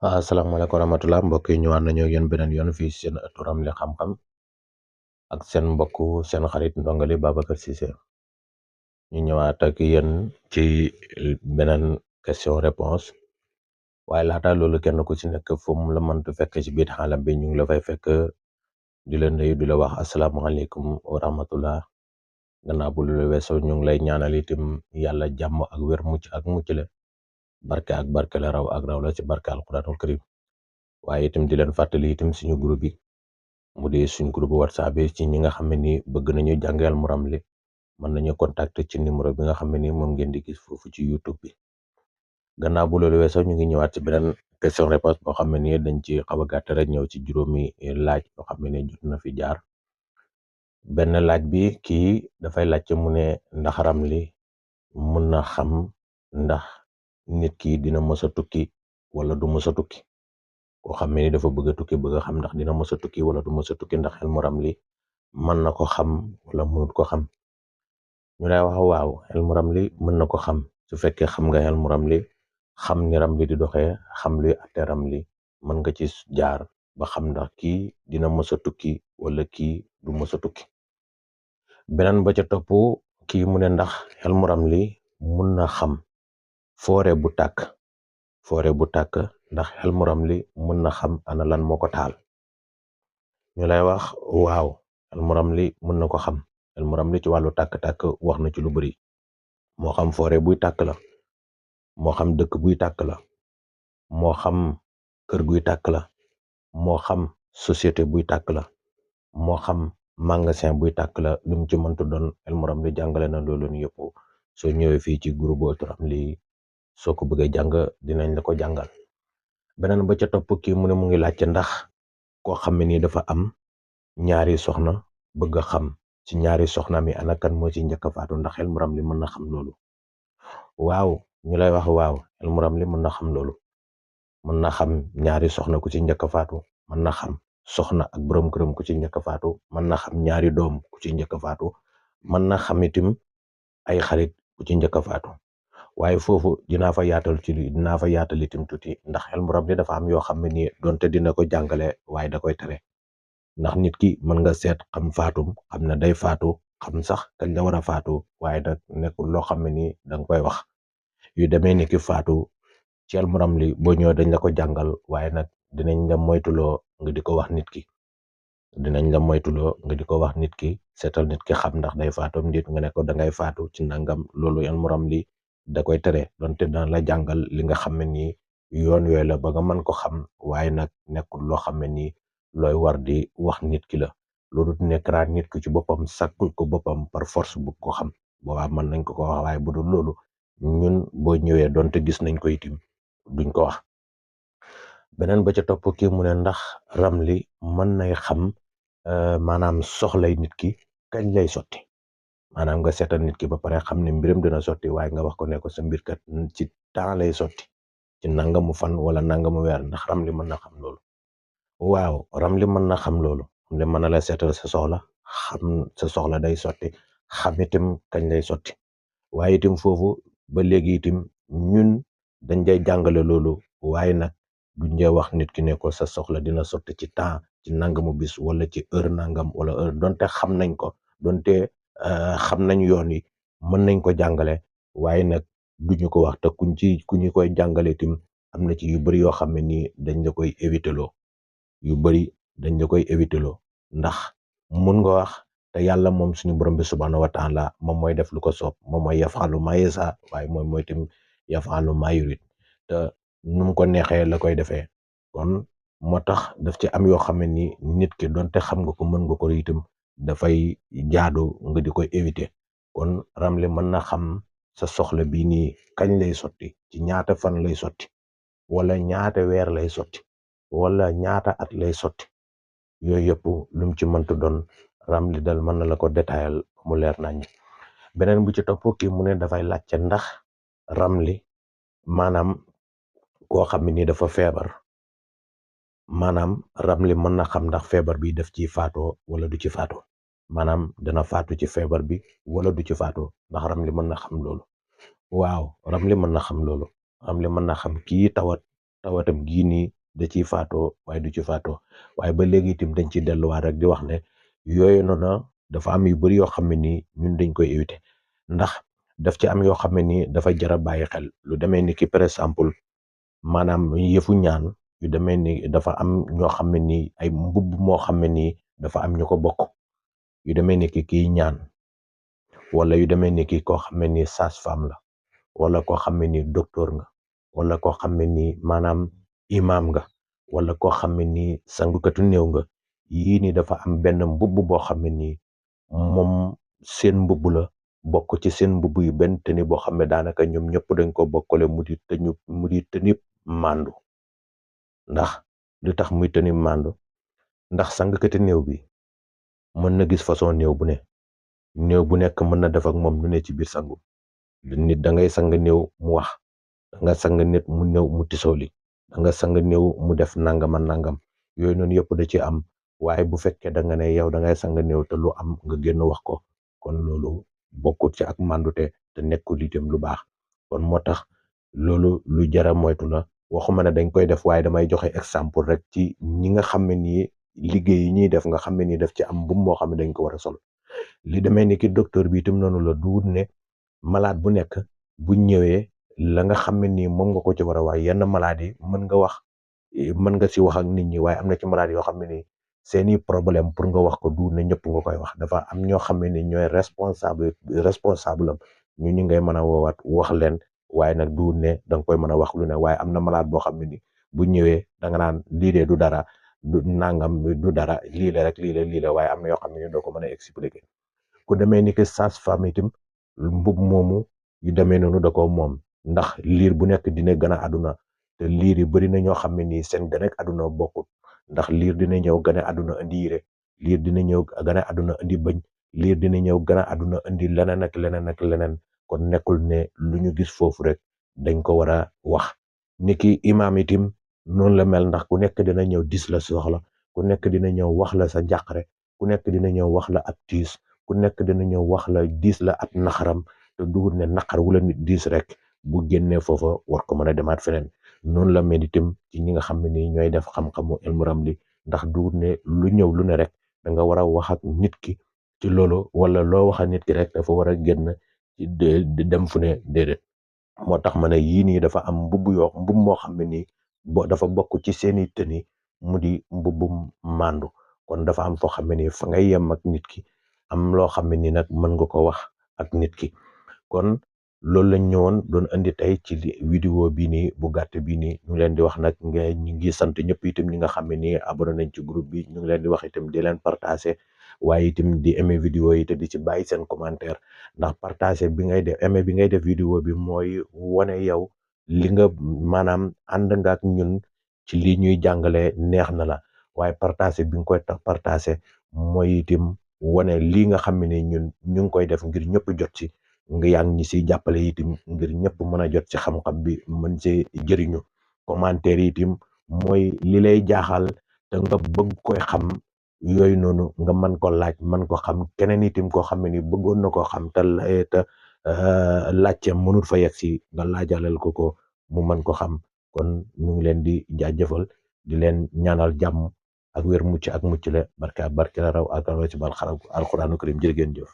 Asalaamaaleykum wa rahmatulah mbokk yi ñëwaat nañu ak yéen beneen yoon fii seen ëttu Ramli xam-xam ak seen mbokku seen xarit ndongali Babacar Cissé ñu ñëwaat ak yéen ci beneen question réponse waaye laata loolu kenn ku ci nekk fu mu la mëntu fekk ci biir xaalam bi ñu ngi la fay fekk di la nuyu di la wax asalaamaaleykum wa rahmatulah gannaaw bu lu weesoo ñu ngi lay ñaanal itam yàlla jàmm ak wér mucc ak mucc la barke ak barke la raw ak raw la ci barke alquranul karim waaye itam di leen fàttali itam suñu groupe bi mu di suñ groupe whatsapp bi ci ñi nga xam ne ni bëgg nañu jàngal mu Ramli mën nañu contacter ci numéro bi nga xam ne ni moom ngeen di gis foofu ci YouTube bi gannaaw bu loolu weesoo ñu ngi ñëwaat ci beneen question réponse boo xam ne ni dañ ci xaw a gàtt rek ñëw ci juróomi laaj yoo xam ne ni jot na fi jaar benn laaj bi kii dafay laajte mu ne ndax Ramli mun na xam ndax nit ki dina mës a tukki wala du mës a tukki koo xam ne ni dafa bëgg a tukki bëgg a xam ndax dina mës a tukki wala du mës a tukki ndax xel mu Ramli mën na ko xam wala mënut ko xam ñu lay wax waaw xel mu Ramli mën na ko xam su fekkee xam nga xel mu Ramli xam ni Ramli di doxee xam luy atte Ramli mën nga ci jaar ba xam ndax kii dina mës a tukki wala kii du mës a tukki beneen ba ca topp kii mu ne ndax xel mu Ramli mun na xam foore bu tàkk ndax xel mu Ramli mun na xam ana lan moo ko taal ñu lay wax waaw xel mu Ramli mën na ko xam xel mu Ramli ci wàllu tàkk-tàkk wax na ci lu bari moo xam forêt buy tàkk la moo xam dëkk buy tàkk la moo xam kër guy tàkk la moo xam société buy tàkk la moo xam magasin buy tàkk la lu mu ci mëntu doon xel mu Ramli jàngale na loolu yëpp soo ñëwee fii ci groupe ëttu Ramli soo ko bëggee jàng dinañ la ko jàngal beneen ba ca topp kii mu ne mu ngi laajte ndax koo xam ne nii dafa am ñaari soxna bëgg a xam ci ñaari soxna mi ana kan moo ci njëkk a faatu ndax xel mu Ramli mën na xam loolu waaw ñu lay wax waaw xel mu Ramli mën na xam loolu mën na xam ñaari soxna ku ci njëkk a faatu mën na xam soxna ak borom këram ku ci njëkk a faatu mën na xam ñaari doom ku ci njëkk a faatu mën na xam itam ay xarit ku ci njëkk a faatu waaye foofu dinaa fa yaatal itam tuuti ndax xel mu Ramli dafa am yoo xam ne nii donte dina ko jàngale waaye da koy tere ndax nit ki mën nga seet xam faatum xam ne day faatu xam sax kañ la war a faatu waaye nag nekkul loo xam ne nii danga koy wax yu demee ni ki faatu ci xel mu Ramli boo ñëwee dañ la ko jàngal waaye nag dinañ la moytuloo nga di ko wax nit ki seetal nit ki xam ndax day faatu nit nga ne ko dangay faatu ci nangam loolu xel mu Ramli da koy tere donte dana la jàngal li nga xam ne nii yoon yooyu la ba nga mën ko xam waaye nag nekkul loo xam ne nii looy war di wax nit ki la loolu nekk naa nit ki ci boppam sàkkul ko boppam par force bu ko xam boobaa mën nañ ko wax waaye bu dul loolu ñun boo ñëwee donte gis nañ ko itim duñ ko wax beneen ba ca topp kii mu ne ndax Ramli mën nay xam maanaam soxlay nit ki kañ lay sotti maanaam nga seetal nit ki ba pare xam ne mbiram dina sotti waaye nga wax ko ne ko sa mbir kat ci temps lay sotti ci nangamu fan wala nangamu weer ndax Ramli mën na xam loolu waaw Ramli mën na xam loolu Ramli mën na la seetal sa soxla xam sa soxla day sotti xam itam kañ lay sotti waaye itam foofu ba léegi itam ñun dañ day jàngale loolu waaye nag duñ dee wax nit ki ne ko sa soxla dina sotti ci temps ci nangamu bis wala ci heure nangam wala heure donte xam nañ ko donte xam nañ yoon yi mën nañ ko jàngale waaye nag duñu ko wax te ku ñu koy jàngale itam am na ci yu bari yoo xam ne nii dañ la koy éviter loo ndax mun nga wax te yàlla moom suñu borom bi subhanahu wa taala moom mooy def lu ko soob moom mooy yafalu ma yasa waaye mooy itam yafalu ma yurid te nu mu ko neexee la koy defee kon moo tax daf ci am yoo xam ne ni nit ki donte xam nga ko mën nga ko itam dafay jaadu nga di koy éviter kon Ramli mën na xam sa soxla bii nii kañ lay sotti ci ñaata fan lay sotti wala ñaata weer lay sotti wala ñaata at lay sotti yooyu yëpp lu mu ci mëntu doon Ramli dal mën na la ko détaayal mu leer nañ beneen bu ci topp kii mu ne dafay laajte ndax Ramli maanaam koo xam ne ni dafa feebar maanaam Ramli mën na xam ndax feebar bi daf ci faatoo wala du ci faatoo maanaam dana faatu ci feebar bi wala du ci faatoo ndax Ramli mën na xam loolu waaw Ramli mën na xam loolu Ramli mën na xam kii tawat tawatam gii nii da ciy faatoo waaye du ci faatoo waaye ba léegi itam dañ ci delluwaat rek di wax ne yooyu noonu dafa am yu bari yoo xam ne nii ñun dañ koy éviter ndax daf ci am yoo xam ne nii dafa jar a bàyyi xel lu demee ni ki par exemple maanaam yëfu ñaan yu demee ni dafa am ñoo xam ne nii ay mbubb moo xam ne nii dafa am ñu ko bokk yu demee ni ki kii ñaan wala yu demee ni ki koo xam ne nii sage-femme la wala koo xam ne nii docteur nga wala koo xam ne nii maanaam imam nga wala koo xam ne nii sangukatu néew nga yii nii dafa am benn mbubb boo xam ne nii moom seen mbubb la bokk ci seen mbubb yu benn tëni boo xam ne daanaka ñoom ñëpp dañ ko bokkale mu di tëni màndu ndax lu tax muy tëni màndu ndax sangkati néew bi mën na gis façon néew bu nekk mën na def ak moom lu ne ci biir sangu nit da ngay sang néew mu wax da nga sang nit mu néew mu tisooli da nga sang néew mu def nangama nangam yooyu noonu yëpp da ci am waaye bu fekkee da nga ne yow da ngay sang néew te lu am nga génn wax ko kon loolu bokkut ci ak màndute te nekkul itam lu baax kon moo tax loolu lu jara moytu la waxuma ne dañ koy def waaye damay joxe exemple rek ci ñi nga xam ne nii liggéey yi ñuy def nga xam ne nii daf ci am mbubb moo xam ne dañ ko war a sol li demee ni ki docteur bi itam noonu la duwut ne malade bu nekk bu ñëwee la nga xam ne nii moom nga ko ci war a wax yenn malade yi mën nga si wax ak nit ñi waaye am na ci malade yoo xam ne nii seeni problème pour nga wax ko du ne ñëpp nga koy wax dafa am ñoo xam ne ni ñooy responsable am ñu ngay mën a woowaat wax leen waaye nag du ne da nga koy mën a wax lu ne waaye am na malade boo xam ne ni bu ñëwee da nga naan lii de du dara du nangam du dara lii la rek lii la waaye am na yoo xam ne ni doo ko mën a expliquer ku demee ni que sage-femme itam mbub moomu yu demee noonu da ko moom ndax liir bu nekk dina gën a àdduna te liir yi bari na ñoo xam ne nii seen gën a àdduna bokkut ndax liir dina ñëw gën a àdduna indi yére liir dina ñëw gën a àdduna indi bëñ liir dina ñëw gën a àdduna indi leneen ak leneen ak leneen kon nekkul ne lu ñu gis foofu rek dañ ko war a wax niki imaam itam noonu la mel ndax ku nekk dina ñëw dis la soxla ku nekk dina ñëw wax la sa njàqare ku nekk dina ñëw wax la ab tiis ku nekk dina ñëw wax la diis la ab naxaram te dugul ne naqar wala nit diis rek bu génnee foofa war ko mën a demaat feneen noonu la mel itam ci ñi nga xam ne nii ñooy def xam-xamu ilmu ramli ndax dugul ne lu ñëw lu ne rek da nga war a wax ak nit ki ci loolu wala loo wax ak nit ki rek dafa war a génn ci dem fu ne déedéet moo tax ma ne yii nii dafa am mbubb moo xam ne nii dafa bokk ci seeni tëni mu di mbubbum màndu kon dafa am foo xam ne nii fa ngay yem ak nit ki am loo xam ne ni nag mën nga ko wax ak nit ki kon loolu lañ ñëwoon doon andi tey ci vidéo bii nii bu gàtt bii nii ñu ngi leen di wax nag ñu ngi sant ñëpp itam ñi nga xam ne nii abonné nañ ci groupe bi ñu ngi leen di wax itam di leen partager waaye itam di aimer vidéo yi te di ci bàyyi seen commentaire ndax partager bi ngay def aimer bi ngay def vidéo bi mooy wane yow li nga maanaam ànd nga ak ñun ci li ñuy jàngale neex na la waaye partager bi nga koy tax partager mooy itam wane lii nga xam ne ñun ñu ngi koy def ngir ñëpp jot ci nga yaa ngi ñi siy jàppale itam ngir ñëpp mën a jot ci xam-xam bi mën see jëriñu commentaire itam mooy li lay jaaxal te nga bëgg koy xam yooyu noonu nga mën ko laaj mën ko xam keneen itam koo xam ne ni bëggoon na koo xam te laajte mënul fa yegg si nga laajalal ko mu mën ko xam kon ñu ngi leen di jaajëfal di leen ñaanal jàmm ak wér mucc ak mucc la barke la raw ak raw ci bal alxuraanu karim jërë ngeen jëf